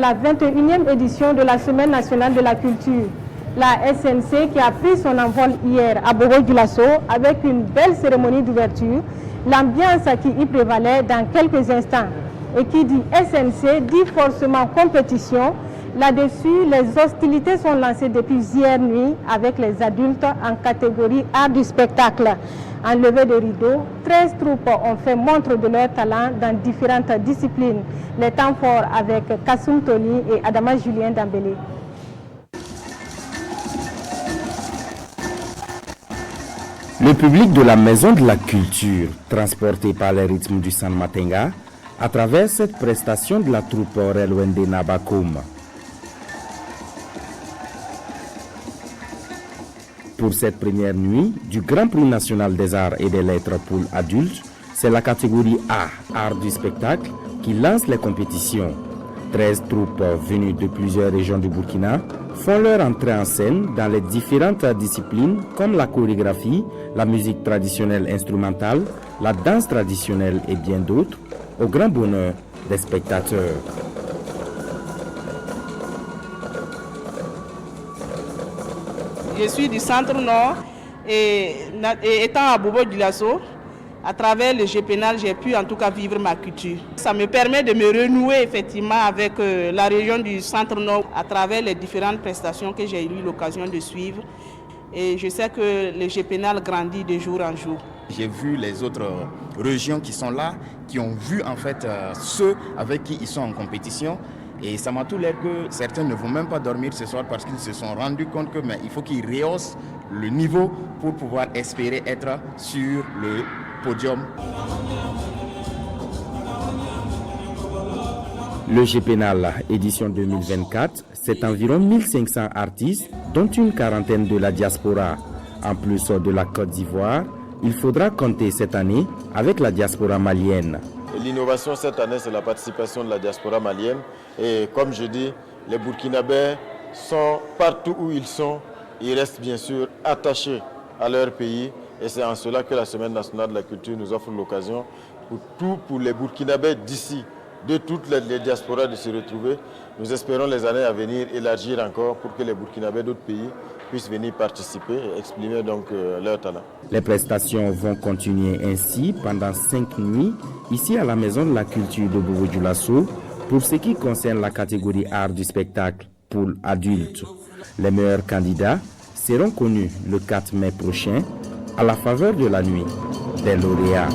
La 21e édition de la Semaine nationale de la culture, la SNC qui a pris son envol hier à Bobo-Dioulasso avec une belle cérémonie d'ouverture, l'ambiance qui y prévalait dans quelques instants. Et qui dit SNC dit forcément compétition. Là-dessus, les hostilités sont lancées depuis hier nuit avec les adultes en catégorie art du spectacle. En levée de rideau, 13 troupes ont fait montre de leur talent dans différentes disciplines. Les temps forts avec Kassoum Tony et Adama Julien Dambélé. Le public de la Maison de la Culture, transporté par les rythmes du San Matenga, à travers cette prestation de la troupe Relwende Nabakoum. Pour cette première nuit du Grand Prix national des arts et des lettres pour adultes, c'est la catégorie A, art du spectacle, qui lance les compétitions. 13 troupes venues de plusieurs régions du Burkina font leur entrée en scène dans les différentes disciplines comme la chorégraphie, la musique traditionnelle instrumentale, la danse traditionnelle et bien d'autres, au grand bonheur des spectateurs. Je suis du centre-nord et étant à Bobo-Dioulasso, à travers le GPNAL, j'ai pu en tout cas vivre ma culture. Ça me permet de me renouer effectivement avec la région du centre-nord à travers les différentes prestations que j'ai eu l'occasion de suivre. Et je sais que le GPNAL grandit de jour en jour. J'ai vu les autres régions qui sont là, qui ont vu en fait ceux avec qui ils sont en compétition. Et ça m'a tout l'air que certains ne vont même pas dormir ce soir parce qu'ils se sont rendus compte que il faut qu'ils rehaussent le niveau pour pouvoir espérer être sur le podium. Le GPNAL édition 2024, c'est environ 1500 artistes, dont une quarantaine de la diaspora. En plus de la Côte d'Ivoire, il faudra compter cette année avec la diaspora malienne. L'innovation cette année, c'est la participation de la diaspora malienne. Et comme je dis, les Burkinabés sont partout où ils sont. Ils restent bien sûr attachés à leur pays. Et c'est en cela que la Semaine nationale de la culture nous offre l'occasion pour les Burkinabés d'ici, de toutes les diasporas de se retrouver. Nous espérons les années à venir élargir encore pour que les Burkinabés d'autres pays puissent venir participer et exprimer donc leur talent. Les prestations vont continuer ainsi pendant 5 nuits ici à la Maison de la Culture de Bobo-Dioulasso pour ce qui concerne la catégorie art du spectacle pour adultes. Les meilleurs candidats seront connus le 4 mai prochain à la faveur de la nuit des lauréats.